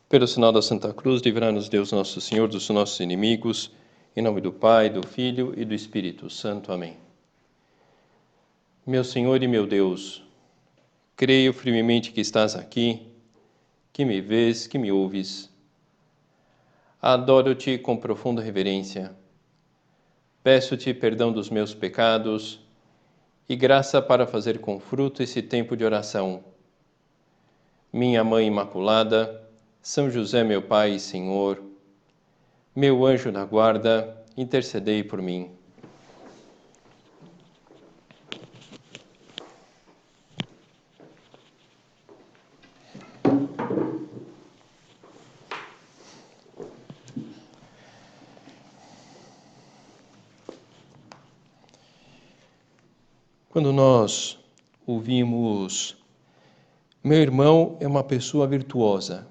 Pelo sinal da Santa Cruz, livrai-nos Deus nosso Senhor dos nossos inimigos, em nome do Pai, do Filho e do Espírito Santo. Amém. Meu Senhor e meu Deus, creio firmemente que estás aqui, que me vês, que me ouves. Adoro-te com profunda reverência. Peço-te perdão dos meus pecados e graça para fazer com fruto esse tempo de oração. Minha Mãe Imaculada, São José, meu Pai e Senhor, meu anjo da guarda, intercedei por mim. Quando nós ouvimos, meu irmão é uma pessoa virtuosa,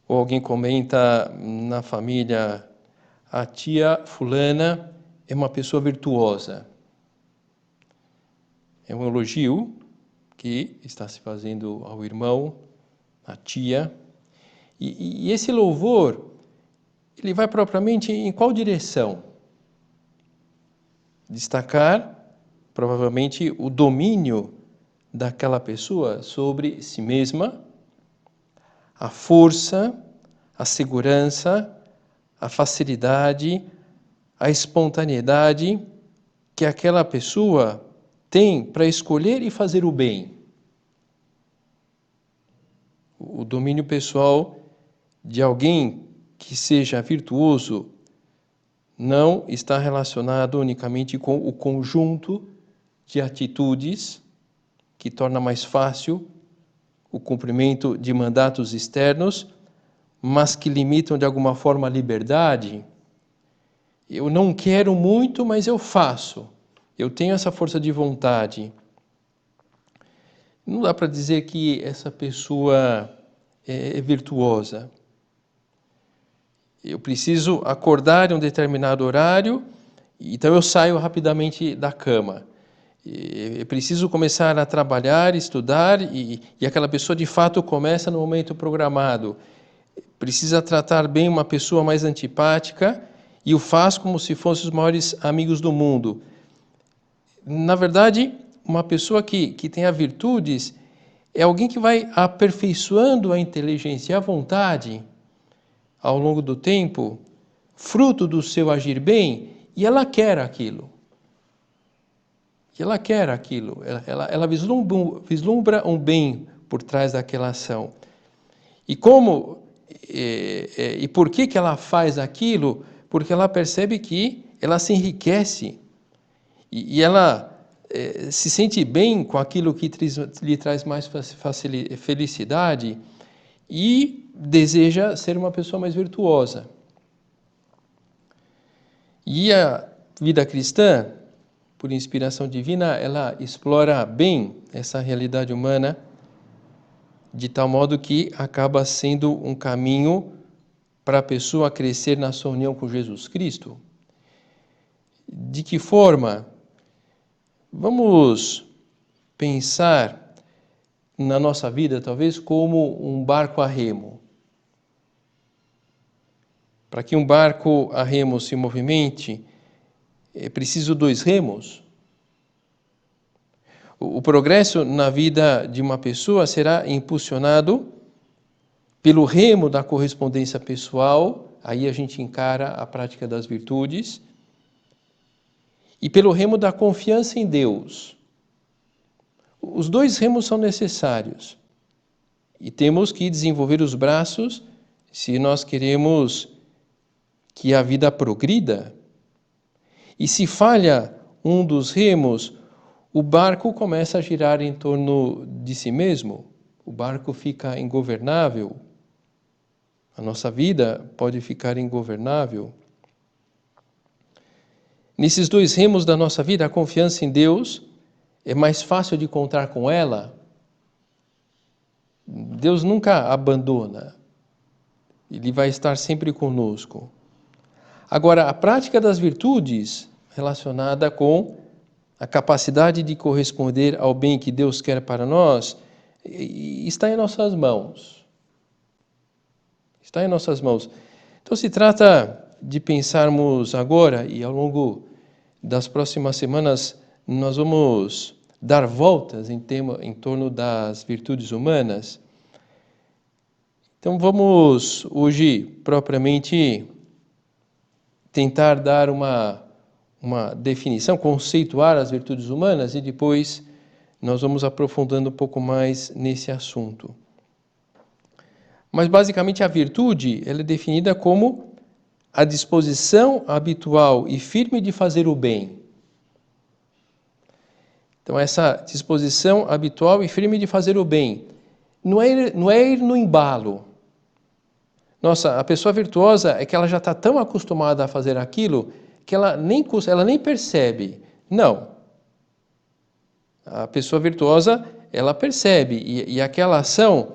ou alguém comenta na família, a tia fulana é uma pessoa virtuosa. É um elogio que está se fazendo ao irmão, à tia. E esse louvor, ele vai propriamente em qual direção? Destacar, provavelmente, o domínio daquela pessoa sobre si mesma, a força, a segurança, a facilidade, a espontaneidade que aquela pessoa tem para escolher e fazer o bem. O domínio pessoal de alguém que seja virtuoso não está relacionado unicamente com o conjunto de atitudes que torna mais fácil o cumprimento de mandatos externos, mas que limitam de alguma forma a liberdade. Eu não quero muito, mas eu faço. Eu tenho essa força de vontade. Não dá para dizer que essa pessoa é virtuosa. Eu preciso acordar em um determinado horário, então eu saio rapidamente da cama. Eu preciso começar a trabalhar, estudar, e aquela pessoa de fato começa no momento programado. Precisa tratar bem uma pessoa mais antipática e o faz como se fossem os maiores amigos do mundo. Na verdade, uma pessoa que tenha virtudes é alguém que vai aperfeiçoando a inteligência e a vontade ao longo do tempo, fruto do seu agir bem, e ela quer aquilo. Ela quer aquilo, ela vislumbra um bem por trás daquela ação. E por que ela faz aquilo? Porque ela percebe que ela se enriquece e ela se sente bem com aquilo que lhe traz mais felicidade e deseja ser uma pessoa mais virtuosa. E a vida cristã, por inspiração divina, ela explora bem essa realidade humana, de tal modo que acaba sendo um caminho para a pessoa crescer na sua união com Jesus Cristo. De que forma? Vamos pensar na nossa vida, talvez, como um barco a remo. Para que um barco a remo se movimente, é preciso 2 remos. O progresso na vida de uma pessoa será impulsionado pelo remo da correspondência pessoal, aí a gente encara a prática das virtudes, e pelo remo da confiança em Deus. Os 2 remos são necessários e temos que desenvolver os braços se nós queremos que a vida progrida. E se falha um dos remos, o barco começa a girar em torno de si mesmo, o barco fica ingovernável, a nossa vida pode ficar ingovernável. Nesses 2 remos da nossa vida, a confiança em Deus é mais fácil de contar com ela. Deus nunca abandona, Ele vai estar sempre conosco. Agora, a prática das virtudes relacionada com a capacidade de corresponder ao bem que Deus quer para nós está em nossas mãos. Está em nossas mãos. Então se trata de pensarmos agora, e ao longo das próximas semanas nós vamos dar voltas em torno das virtudes humanas. Então vamos hoje propriamente tentar dar uma definição, conceituar as virtudes humanas e depois nós vamos aprofundando um pouco mais nesse assunto. Mas basicamente a virtude ela é definida como a disposição habitual e firme de fazer o bem. Então essa disposição habitual e firme de fazer o bem não é ir no embalo. Nossa, a pessoa virtuosa é que ela já está tão acostumada a fazer aquilo que ela nem percebe. Não. A pessoa virtuosa, ela percebe e aquela ação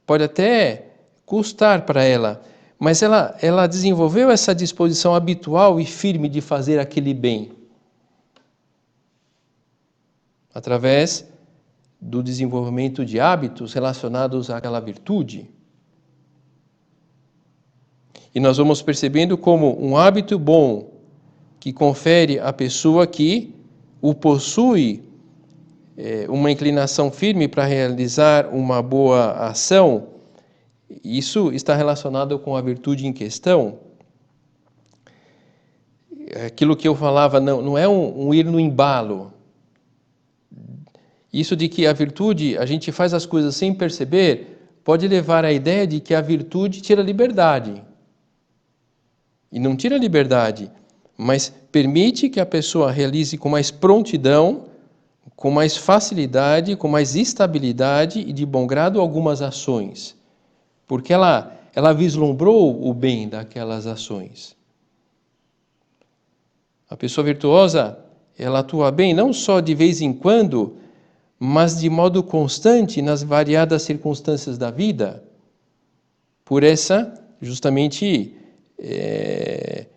pode até custar para ela, mas ela desenvolveu essa disposição habitual e firme de fazer aquele bem através do desenvolvimento de hábitos relacionados àquela virtude. E nós vamos percebendo como um hábito bom que confere à pessoa que o possui uma inclinação firme para realizar uma boa ação, isso está relacionado com a virtude em questão. Aquilo que eu falava não é um ir no embalo. Isso de que a virtude, a gente faz as coisas sem perceber, pode levar à ideia de que a virtude tira liberdade. E não tira liberdade, mas permite que a pessoa realize com mais prontidão, com mais facilidade, com mais estabilidade e de bom grado algumas ações. Porque ela vislumbrou o bem daquelas ações. A pessoa virtuosa, ela atua bem não só de vez em quando, mas de modo constante nas variadas circunstâncias da vida. Por essa, justamente,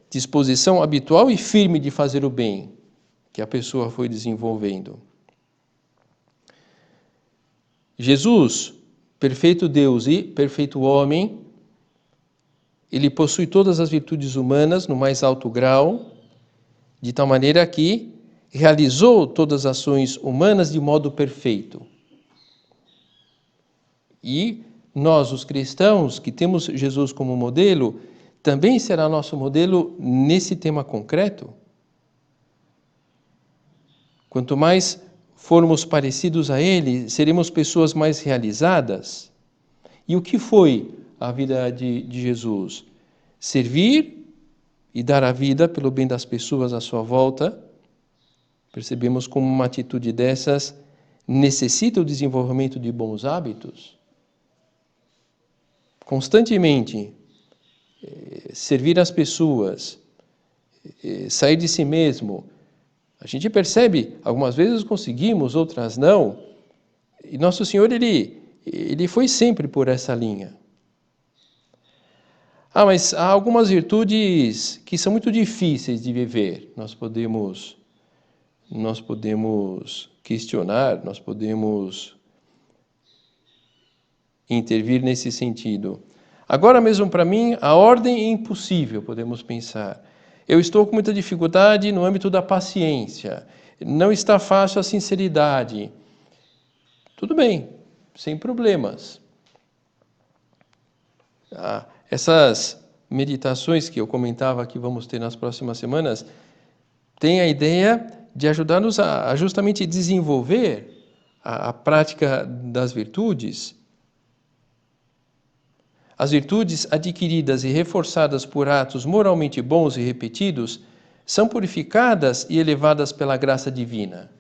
disposição habitual e firme de fazer o bem que a pessoa foi desenvolvendo. Jesus, perfeito Deus e perfeito homem, ele possui todas as virtudes humanas no mais alto grau, de tal maneira que realizou todas as ações humanas de modo perfeito. E nós, os cristãos, que temos Jesus como modelo, também será nosso modelo nesse tema concreto. Quanto mais formos parecidos a Ele, seremos pessoas mais realizadas. E o que foi a vida de Jesus? Servir e dar a vida pelo bem das pessoas à sua volta. Percebemos como uma atitude dessas necessita o desenvolvimento de bons hábitos. Constantemente servir as pessoas, sair de si mesmo. A gente percebe, algumas vezes conseguimos, outras não. E Nosso Senhor, ele foi sempre por essa linha. Mas há algumas virtudes que são muito difíceis de viver. Nós podemos questionar, nós podemos intervir nesse sentido. Agora mesmo para mim, a ordem é impossível, podemos pensar. Eu estou com muita dificuldade no âmbito da paciência. Não está fácil a sinceridade. Tudo bem, sem problemas. Essas meditações que eu comentava que vamos ter nas próximas semanas têm a ideia de ajudar-nos a justamente desenvolver a prática das virtudes. As virtudes adquiridas e reforçadas por atos moralmente bons e repetidos são purificadas e elevadas pela graça divina.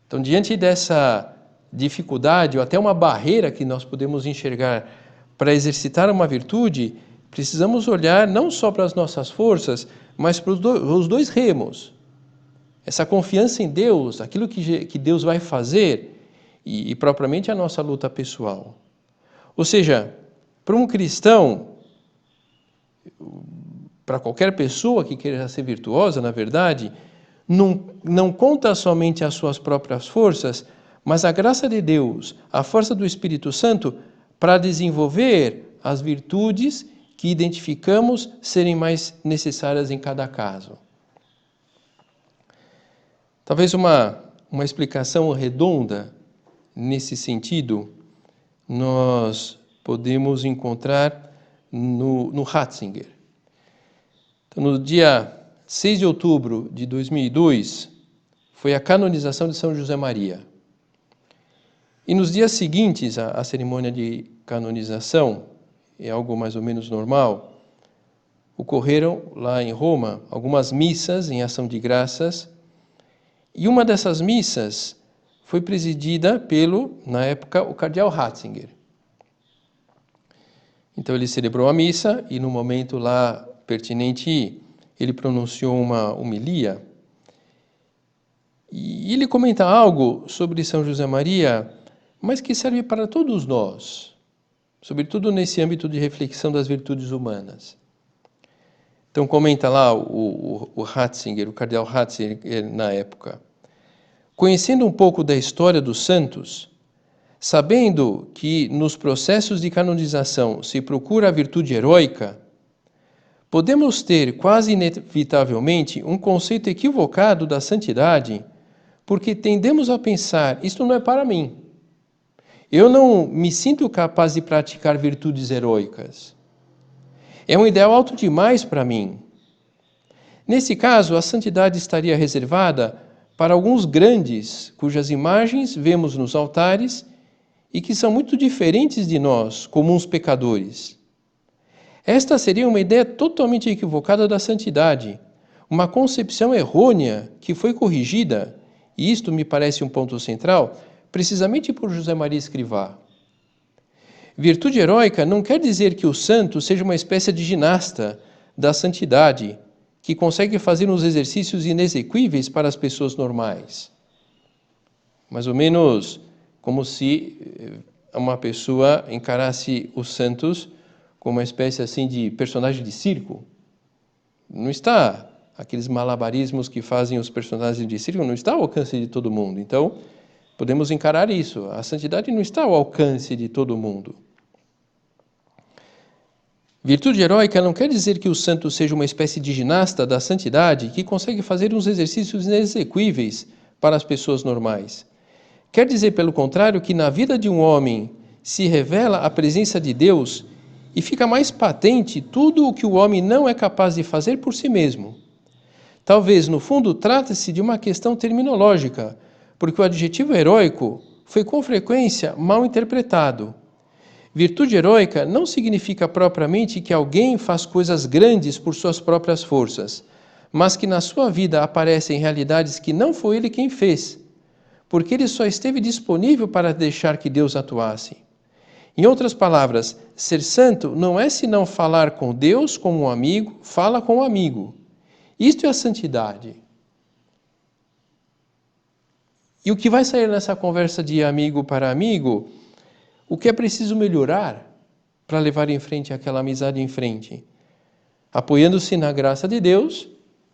Então, diante dessa dificuldade ou até uma barreira que nós podemos enxergar para exercitar uma virtude, precisamos olhar não só para as nossas forças, mas para os dois remos. Essa confiança em Deus, aquilo que Deus vai fazer e propriamente a nossa luta pessoal. Ou seja, para um cristão, para qualquer pessoa que queira ser virtuosa, na verdade, não conta somente as suas próprias forças, mas a graça de Deus, a força do Espírito Santo, para desenvolver as virtudes que identificamos serem mais necessárias em cada caso. Talvez uma explicação redonda nesse sentido nós podemos encontrar no Ratzinger. Então, no dia 6 de outubro de 2002, foi a canonização de São José Maria. E nos dias seguintes à cerimônia de canonização, é algo mais ou menos normal, ocorreram lá em Roma algumas missas em ação de graças, e uma dessas missas foi presidida pelo, na época, o cardeal Ratzinger. Então ele celebrou a missa e no momento lá pertinente ele pronunciou uma homilia. E ele comenta algo sobre São José Maria, mas que serve para todos nós, sobretudo nesse âmbito de reflexão das virtudes humanas. Então comenta lá o Ratzinger, o cardeal Ratzinger na época. Conhecendo um pouco da história dos santos, sabendo que nos processos de canonização se procura a virtude heróica, podemos ter quase inevitavelmente um conceito equivocado da santidade, porque tendemos a pensar, isto não é para mim. Eu não me sinto capaz de praticar virtudes heróicas. É um ideal alto demais para mim. Nesse caso, a santidade estaria reservada para alguns grandes, cujas imagens vemos nos altares e que são muito diferentes de nós, comuns pecadores. Esta seria uma ideia totalmente equivocada da santidade, uma concepção errônea que foi corrigida, e isto me parece um ponto central, precisamente por José Maria Escrivá. Virtude heróica não quer dizer que o santo seja uma espécie de ginasta da santidade, que consegue fazer uns exercícios inexequíveis para as pessoas normais. Mais ou menos como se uma pessoa encarasse os santos como uma espécie assim de personagem de circo. Não está, aqueles malabarismos que fazem os personagens de circo, não está ao alcance de todo mundo. Então, podemos encarar isso. A santidade não está ao alcance de todo mundo. Virtude heróica não quer dizer que o santo seja uma espécie de ginasta da santidade que consegue fazer uns exercícios inexequíveis para as pessoas normais. Quer dizer, pelo contrário, que na vida de um homem se revela a presença de Deus e fica mais patente tudo o que o homem não é capaz de fazer por si mesmo. Talvez, no fundo, trate-se de uma questão terminológica, porque o adjetivo heróico foi com frequência mal interpretado. Virtude heróica não significa propriamente que alguém faz coisas grandes por suas próprias forças, mas que na sua vida aparecem realidades que não foi ele quem fez, porque ele só esteve disponível para deixar que Deus atuasse. Em outras palavras, ser santo não é senão falar com Deus como um amigo, fala com um amigo. Isto é a santidade. E o que vai sair nessa conversa de amigo para amigo? O que é preciso melhorar para levar em frente aquela amizade em frente? Apoiando-se na graça de Deus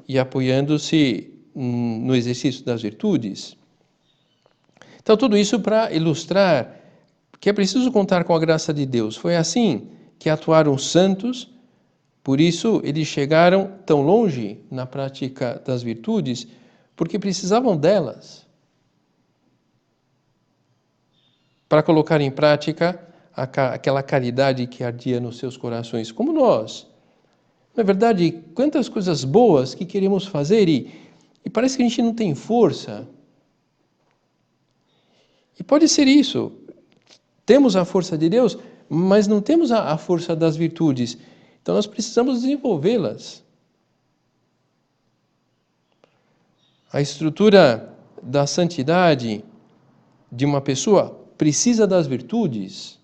e apoiando-se no exercício das virtudes. Então, tudo isso para ilustrar que é preciso contar com a graça de Deus. Foi assim que atuaram os santos, por isso eles chegaram tão longe na prática das virtudes, porque precisavam delas para colocar em prática aquela caridade que ardia nos seus corações, como nós. Na verdade, quantas coisas boas que queremos fazer e parece que a gente não tem força. E pode ser isso. Temos a força de Deus, mas não temos a força das virtudes. Então nós precisamos desenvolvê-las. A estrutura da santidade de uma pessoa precisa das virtudes.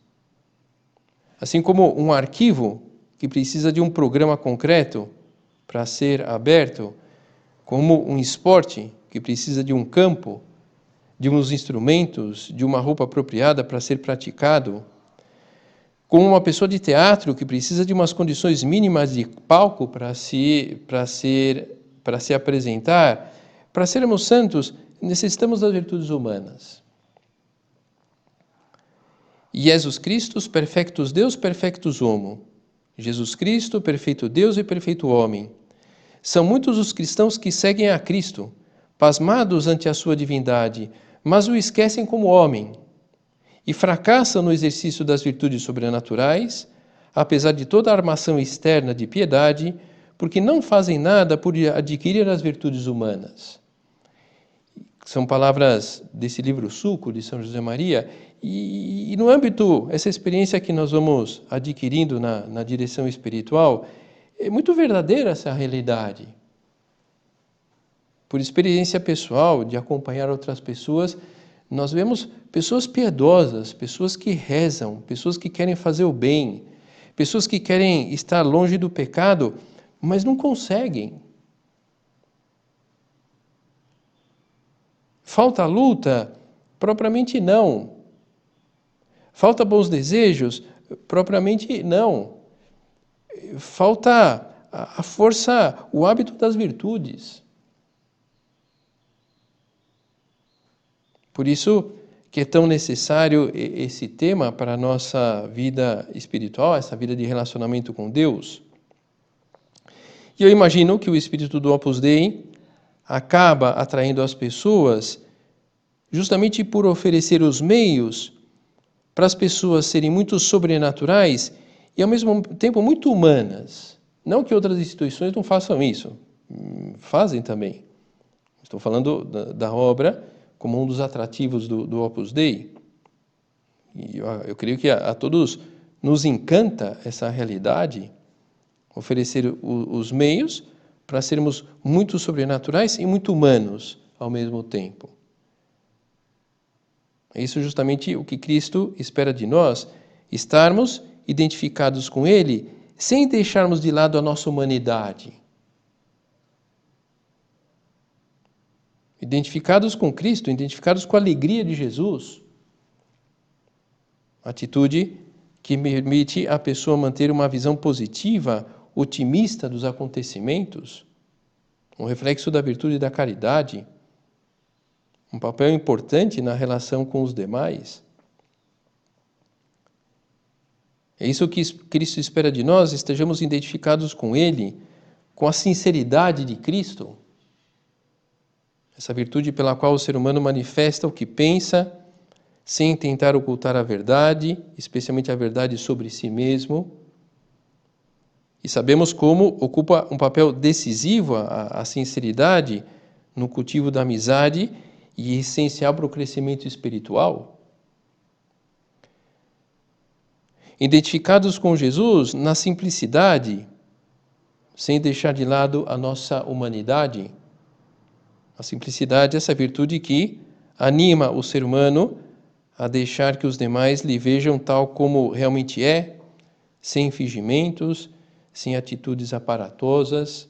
Assim como um arquivo que precisa de um programa concreto para ser aberto, como um esporte que precisa de um campo, de uns instrumentos, de uma roupa apropriada para ser praticado, como uma pessoa de teatro que precisa de umas condições mínimas de palco para se apresentar. Para sermos santos, necessitamos das virtudes humanas. Jesus Christus, perfectus Deus, perfectus homo. Jesus Cristo, perfeito Deus e perfeito homem. São muitos os cristãos que seguem a Cristo, pasmados ante a sua divindade, mas o esquecem como homem e fracassam no exercício das virtudes sobrenaturais, apesar de toda a armação externa de piedade, porque não fazem nada por adquirir as virtudes humanas. São palavras desse livro Suco, de São José Maria, e no âmbito, essa experiência que nós vamos adquirindo na direção espiritual, é muito verdadeira essa realidade. Por experiência pessoal, de acompanhar outras pessoas, nós vemos pessoas piedosas, pessoas que rezam, pessoas que querem fazer o bem, pessoas que querem estar longe do pecado, mas não conseguem. Falta luta? Propriamente não. Falta bons desejos? Propriamente não. Falta a força, o hábito das virtudes. Por isso que é tão necessário esse tema para a nossa vida espiritual, essa vida de relacionamento com Deus. E eu imagino que o espírito do Opus Dei acaba atraindo as pessoas justamente por oferecer os meios para as pessoas serem muito sobrenaturais e, ao mesmo tempo, muito humanas. Não que outras instituições não façam isso. Fazem também. Estou falando da obra como um dos atrativos do Opus Dei. E eu creio que a todos nos encanta essa realidade, oferecer os meios para sermos muito sobrenaturais e muito humanos ao mesmo tempo. É isso justamente o que Cristo espera de nós, estarmos identificados com Ele sem deixarmos de lado a nossa humanidade. Identificados com Cristo, identificados com a alegria de Jesus. Atitude que permite a pessoa manter uma visão positiva, otimista dos acontecimentos, um reflexo da virtude e da caridade, um papel importante na relação com os demais. É isso que Cristo espera de nós, estejamos identificados com Ele, com a sinceridade de Cristo, essa virtude pela qual o ser humano manifesta o que pensa, sem tentar ocultar a verdade, especialmente a verdade sobre si mesmo. E sabemos como ocupa um papel decisivo a sinceridade no cultivo da amizade e essencial para o crescimento espiritual. Identificados com Jesus na simplicidade, sem deixar de lado a nossa humanidade. A simplicidade é essa virtude que anima o ser humano a deixar que os demais lhe vejam tal como realmente é, sem fingimentos, sem atitudes aparatosas.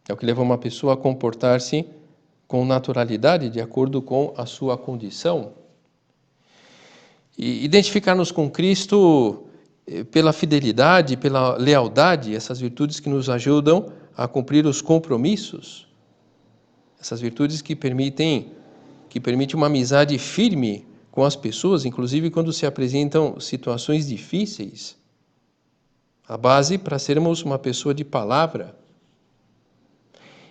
É o que leva uma pessoa a comportar-se com naturalidade, de acordo com a sua condição. E identificar-nos com Cristo pela fidelidade, pela lealdade, essas virtudes que nos ajudam a cumprir os compromissos, essas virtudes que permitem uma amizade firme com as pessoas, inclusive quando se apresentam situações difíceis. A base para sermos uma pessoa de palavra.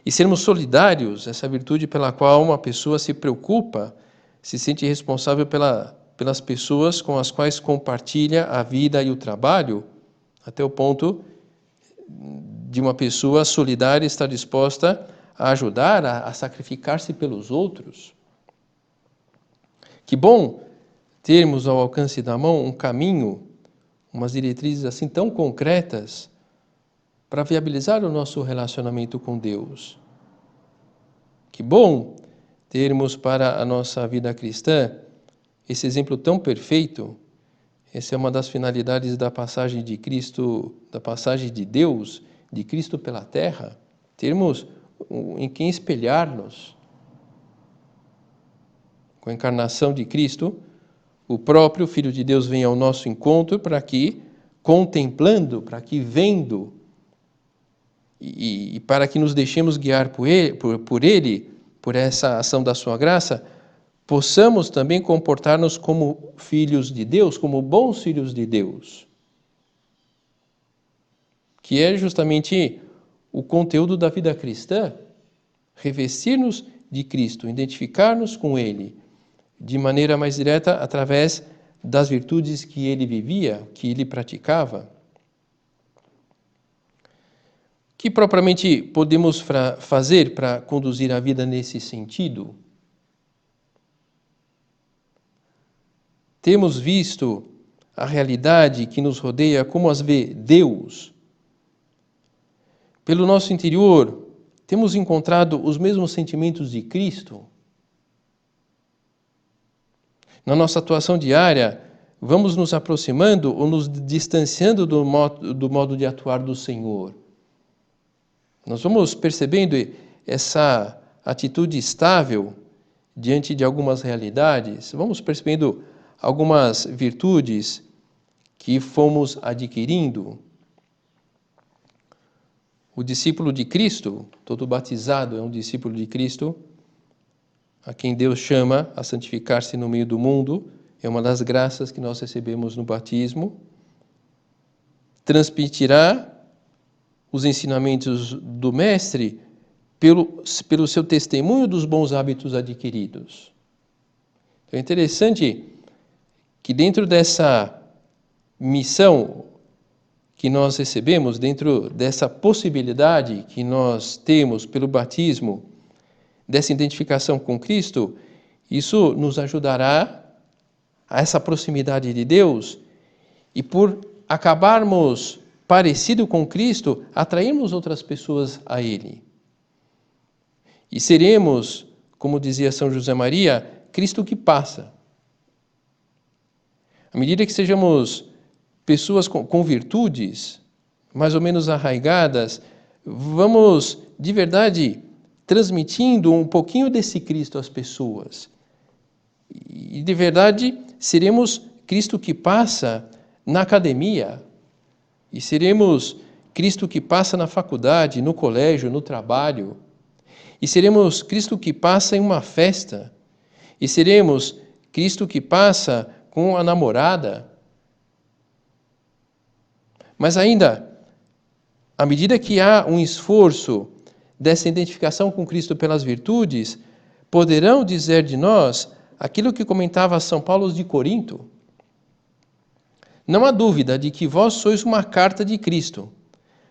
E sermos solidários, essa virtude pela qual uma pessoa se preocupa, se sente responsável pelas pessoas com as quais compartilha a vida e o trabalho, até o ponto de uma pessoa solidária estar disposta a ajudar, a sacrificar-se pelos outros. Que bom termos ao alcance da mão um caminho, umas diretrizes assim tão concretas para viabilizar o nosso relacionamento com Deus. Que bom termos para a nossa vida cristã esse exemplo tão perfeito. Essa é uma das finalidades da passagem de Cristo, da passagem de Deus, de Cristo pela terra, termos em quem espelhar-nos. Com a encarnação de Cristo, o próprio Filho de Deus vem ao nosso encontro para que, contemplando, para que vendo, e para que nos deixemos guiar por ele, por essa ação da sua graça, possamos também comportar-nos como filhos de Deus, como bons filhos de Deus, que é justamente o conteúdo da vida cristã, revestir-nos de Cristo, identificar-nos com Ele, de maneira mais direta através das virtudes que Ele vivia, que Ele praticava. O que propriamente podemos fazer para conduzir a vida nesse sentido? Temos visto a realidade que nos rodeia como as vê Deus. Pelo nosso interior, temos encontrado os mesmos sentimentos de Cristo? Na nossa atuação diária, vamos nos aproximando ou nos distanciando do modo de atuar do Senhor? Nós vamos percebendo essa atitude estável diante de algumas realidades, vamos percebendo algumas virtudes que fomos adquirindo. O discípulo de Cristo, todo batizado é um discípulo de Cristo, a quem Deus chama a santificar-se no meio do mundo, é uma das graças que nós recebemos no batismo, transmitirá os ensinamentos do Mestre pelo seu testemunho dos bons hábitos adquiridos. Então é interessante que dentro dessa missão que nós recebemos, dentro dessa possibilidade que nós temos pelo batismo, dessa identificação com Cristo, isso nos ajudará a essa proximidade de Deus e por acabarmos parecido com Cristo, atrairmos outras pessoas a Ele. E seremos, como dizia São José Maria, Cristo que passa. À medida que sejamos pessoas com virtudes, mais ou menos arraigadas, vamos, de verdade, transmitindo um pouquinho desse Cristo às pessoas. E, de verdade, seremos Cristo que passa na academia, e seremos Cristo que passa na faculdade, no colégio, no trabalho, e seremos Cristo que passa em uma festa, e seremos Cristo que passa com a namorada. Mas ainda, à medida que há um esforço dessa identificação com Cristo pelas virtudes, poderão dizer de nós aquilo que comentava São Paulo de Corinto. Não há dúvida de que vós sois uma carta de Cristo,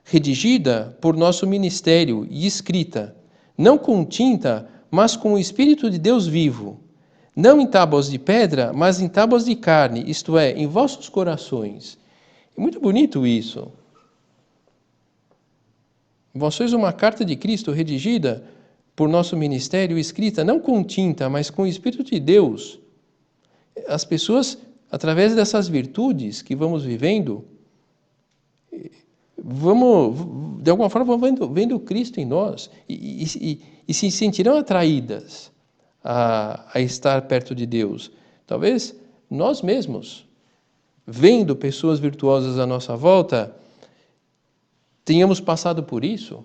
redigida por nosso ministério e escrita, não com tinta, mas com o Espírito de Deus vivo, não em tábuas de pedra, mas em tábuas de carne, isto é, em vossos corações. É muito bonito isso. Vós sois uma carta de Cristo redigida por nosso ministério, escrita não com tinta, mas com o Espírito de Deus. As pessoas, através dessas virtudes que vamos vivendo, vamos, de alguma forma, vendo Cristo em nós e se sentirão atraídas a estar perto de Deus. Talvez nós mesmos, vendo pessoas virtuosas à nossa volta, tenhamos passado por isso.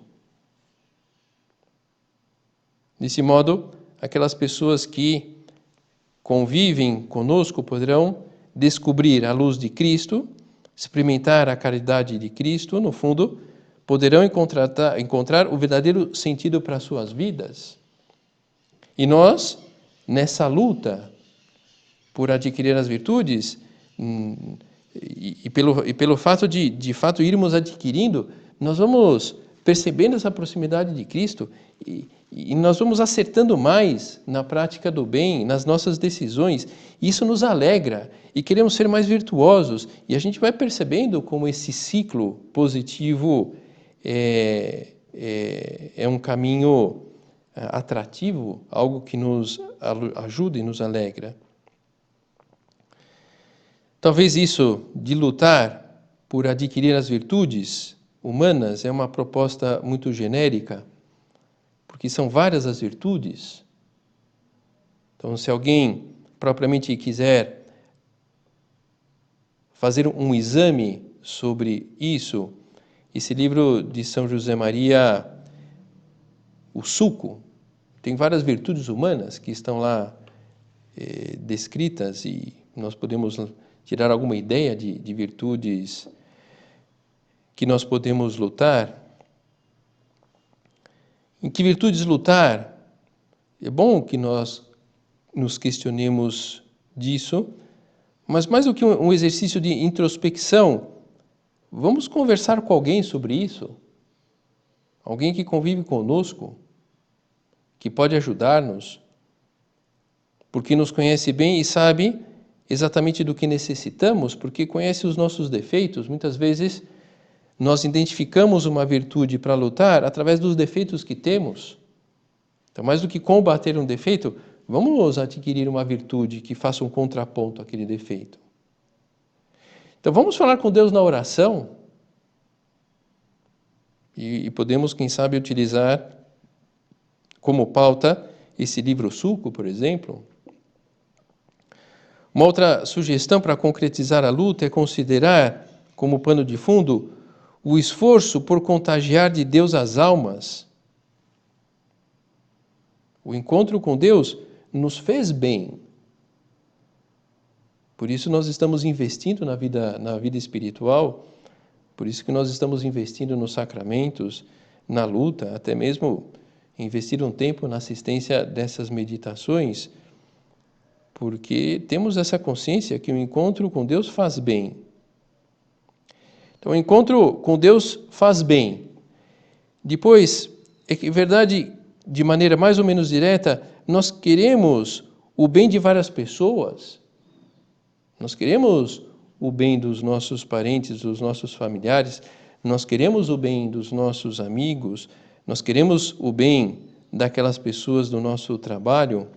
Desse modo, aquelas pessoas que convivem conosco poderão descobrir a luz de Cristo, experimentar a caridade de Cristo, no fundo, poderão encontrar o verdadeiro sentido para as suas vidas. E nós, nessa luta por adquirir as virtudes, e pelo fato de fato irmos adquirindo, nós vamos percebendo essa proximidade de Cristo e nós vamos acertando mais na prática do bem, nas nossas decisões. Isso nos alegra e queremos ser mais virtuosos. E a gente vai percebendo como esse ciclo positivo é um caminho atrativo, algo que nos ajuda e nos alegra. Talvez isso de lutar por adquirir as virtudes humanas é uma proposta muito genérica, porque são várias as virtudes. Então, se alguém propriamente quiser fazer um exame sobre isso, esse livro de São José Maria, O Suco, tem várias virtudes humanas que estão lá descritas, e nós podemos tirar alguma ideia de virtudes que nós podemos lutar. Em que virtudes lutar? É bom que nós nos questionemos disso, mas mais do que um exercício de introspecção, vamos conversar com alguém sobre isso. Alguém que convive conosco, que pode ajudar-nos, porque nos conhece bem e sabe exatamente do que necessitamos, porque conhece os nossos defeitos. Muitas vezes nós identificamos uma virtude para lutar através dos defeitos que temos. Então, mais do que combater um defeito, vamos adquirir uma virtude que faça um contraponto àquele defeito. Então, vamos falar com Deus na oração e podemos, quem sabe, utilizar como pauta esse livro-suco, por exemplo. Uma outra sugestão para concretizar a luta é considerar, como pano de fundo, o esforço por contagiar de Deus as almas. O encontro com Deus nos fez bem. Por isso nós estamos investindo na vida espiritual, por isso que nós estamos investindo nos sacramentos, na luta, até mesmo investir um tempo na assistência dessas meditações, porque temos essa consciência que o encontro com Deus faz bem. Então, o encontro com Deus faz bem. Depois, é que, verdade, de maneira mais ou menos direta, nós queremos o bem de várias pessoas. Nós queremos o bem dos nossos parentes, dos nossos familiares, nós queremos o bem dos nossos amigos, nós queremos o bem daquelas pessoas do nosso trabalho.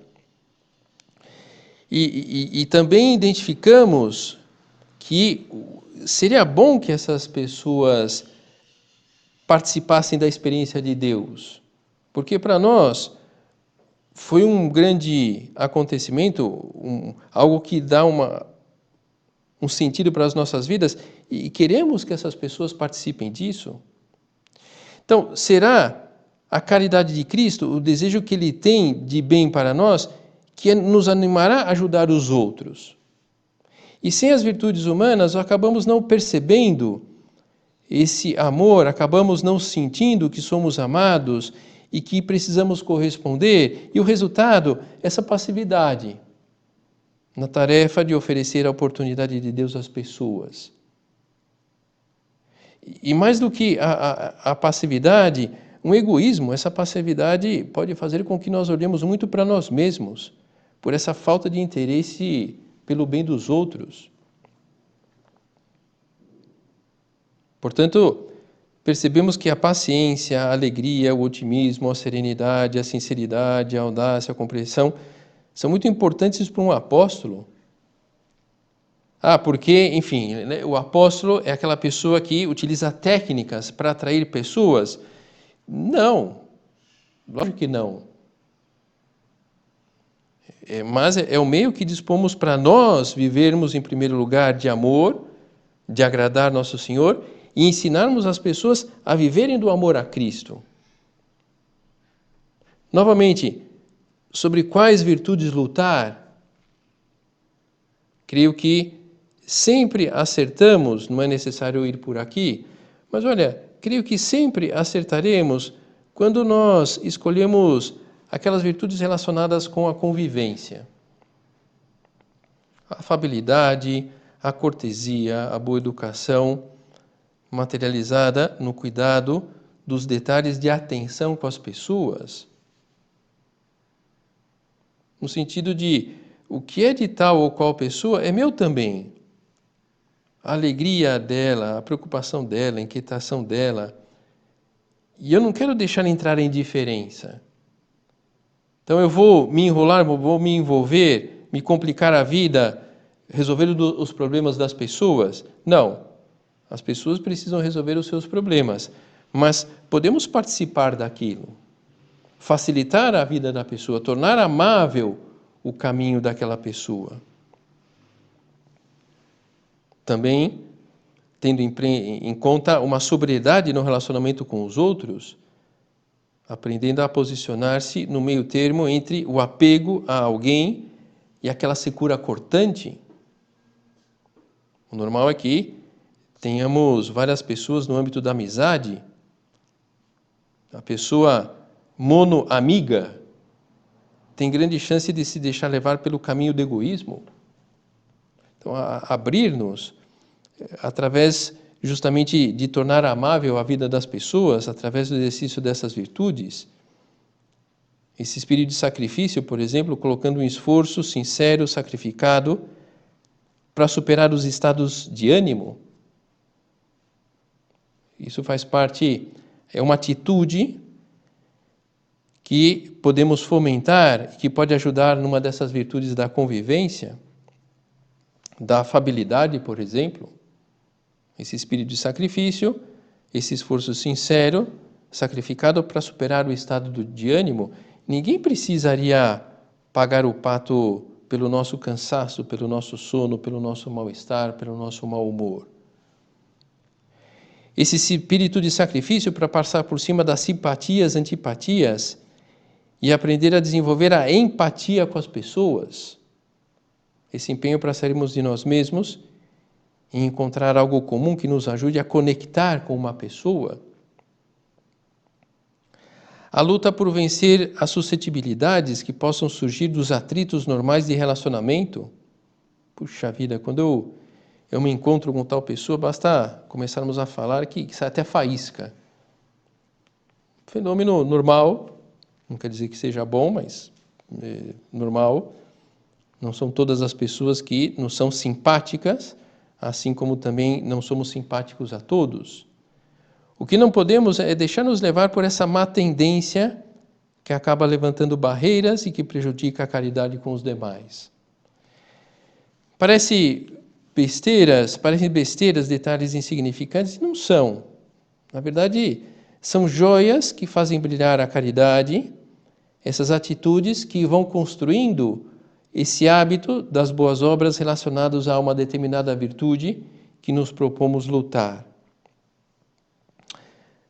E também identificamos que seria bom que essas pessoas participassem da experiência de Deus, porque para nós foi um grande acontecimento, algo que dá um sentido para as nossas vidas, e queremos que essas pessoas participem disso. Então, será a caridade de Cristo, o desejo que Ele tem de bem para nós, que nos animará a ajudar os outros? E sem as virtudes humanas, acabamos não percebendo esse amor, acabamos não sentindo que somos amados e que precisamos corresponder, e o resultado, essa passividade na tarefa de oferecer a oportunidade de Deus às pessoas. E mais do que a passividade, um egoísmo, essa passividade pode fazer com que nós olhemos muito para nós mesmos, por essa falta de interesse pelo bem dos outros. Portanto, percebemos que a paciência, a alegria, o otimismo, a serenidade, a sinceridade, a audácia, a compreensão são muito importantes para um apóstolo. Porque, enfim, o apóstolo é aquela pessoa que utiliza técnicas para atrair pessoas? Não, lógico que não. Mas é o meio que dispomos para nós vivermos, em primeiro lugar, de amor, de agradar nosso Senhor e ensinarmos as pessoas a viverem do amor a Cristo. Novamente, sobre quais virtudes lutar? Creio que sempre acertamos, não é necessário ir por aqui, mas olha, creio que sempre acertaremos quando nós escolhemos aquelas virtudes relacionadas com a convivência. A afabilidade, a cortesia, a boa educação, materializada no cuidado dos detalhes de atenção com as pessoas. No sentido de, o que é de tal ou qual pessoa é meu também. A alegria dela, a preocupação dela, a inquietação dela. E eu não quero deixar entrar em indiferença. Então eu vou me enrolar, vou me envolver, me complicar a vida, resolvendo os problemas das pessoas? Não. As pessoas precisam resolver os seus problemas, mas podemos participar daquilo, facilitar a vida da pessoa, tornar amável o caminho daquela pessoa. Também, tendo em conta uma sobriedade no relacionamento com os outros, aprendendo a posicionar-se no meio termo entre o apego a alguém e aquela secura cortante. O normal é que tenhamos várias pessoas no âmbito da amizade. A pessoa monoamiga tem grande chance de se deixar levar pelo caminho do egoísmo. Então, abrir-nos através justamente de tornar amável a vida das pessoas, através do exercício dessas virtudes. Esse espírito de sacrifício, por exemplo, colocando um esforço sincero, sacrificado, para superar os estados de ânimo. Isso faz parte, é uma atitude que podemos fomentar, que pode ajudar numa dessas virtudes da convivência, da afabilidade, por exemplo. Esse espírito de sacrifício, esse esforço sincero, sacrificado para superar o estado de ânimo. Ninguém precisaria pagar o pato pelo nosso cansaço, pelo nosso sono, pelo nosso mal-estar, pelo nosso mau humor. Esse espírito de sacrifício para passar por cima das simpatias, antipatias e aprender a desenvolver a empatia com as pessoas. Esse empenho para sairmos de nós mesmos e encontrar algo comum que nos ajude a conectar com uma pessoa. A luta por vencer as suscetibilidades que possam surgir dos atritos normais de relacionamento. Puxa vida, quando eu me encontro com tal pessoa, basta começarmos a falar que sai até faísca. Fenômeno normal, não quer dizer que seja bom, mas é normal. Não são todas as pessoas que nos são simpáticas, assim como também não somos simpáticos a todos. O que não podemos é deixar-nos levar por essa má tendência que acaba levantando barreiras e que prejudica a caridade com os demais. Parecem besteiras, detalhes insignificantes, não são. Na verdade, são joias que fazem brilhar a caridade, essas atitudes que vão construindo esse hábito das boas obras relacionados a uma determinada virtude que nos propomos lutar.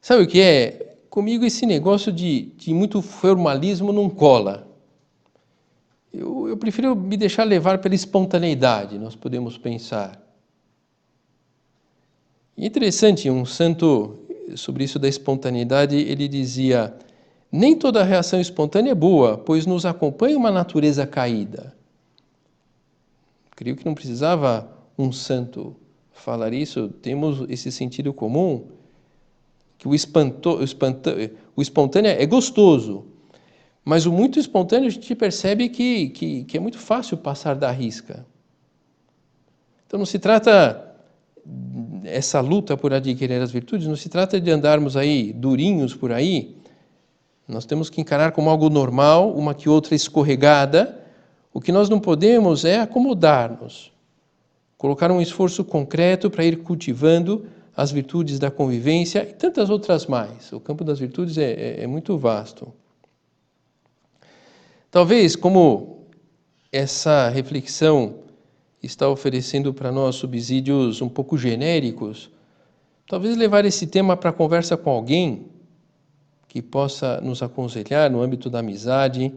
Sabe o que é? Comigo esse negócio de muito formalismo não cola. Eu prefiro me deixar levar pela espontaneidade, nós podemos pensar. E interessante, um santo, sobre isso da espontaneidade, ele dizia: nem toda reação espontânea é boa, pois nos acompanha uma natureza caída. Creio que não precisava um santo falar isso, temos esse sentido comum, que o espontâneo é gostoso, mas o muito espontâneo a gente percebe que é muito fácil passar da risca. Então não se trata, essa luta por adquirir as virtudes, não se trata de andarmos aí durinhos por aí. Nós temos que encarar como algo normal, uma que outra escorregada. O que nós não podemos é acomodar-nos, colocar um esforço concreto para ir cultivando as virtudes da convivência e tantas outras mais. O campo das virtudes é muito vasto. Talvez, como essa reflexão está oferecendo para nós subsídios um pouco genéricos, talvez levar esse tema para conversa com alguém que possa nos aconselhar no âmbito da amizade,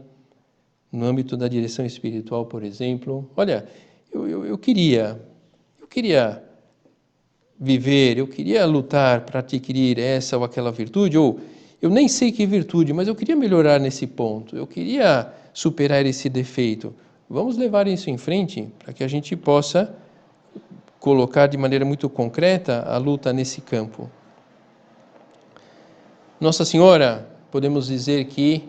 no âmbito da direção espiritual, por exemplo. Olha, eu queria viver, eu queria lutar para adquirir essa ou aquela virtude, ou eu nem sei que virtude, mas eu queria melhorar nesse ponto, eu queria superar esse defeito. Vamos levar isso em frente para que a gente possa colocar de maneira muito concreta a luta nesse campo. Nossa Senhora, podemos dizer que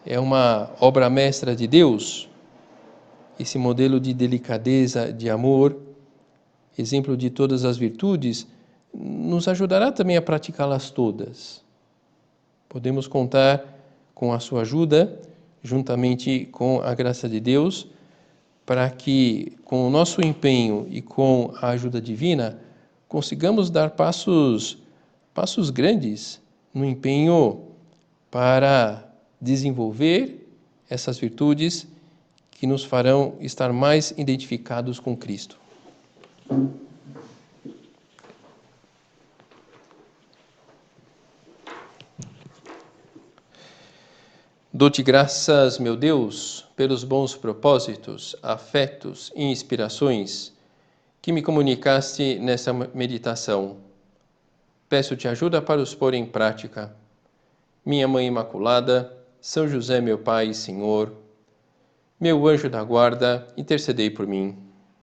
é uma obra mestra de Deus, esse modelo de delicadeza, de amor, exemplo de todas as virtudes, nos ajudará também a praticá-las todas. Podemos contar com a sua ajuda, juntamente com a graça de Deus, para que, com o nosso empenho e com a ajuda divina, consigamos dar passos grandes no empenho para desenvolver essas virtudes que nos farão estar mais identificados com Cristo. Dou-te graças, meu Deus, pelos bons propósitos, afetos e inspirações que me comunicaste nesta meditação. Peço-te ajuda para os pôr em prática. Minha Mãe Imaculada, São José, meu Pai e Senhor, meu anjo da guarda, intercedei por mim.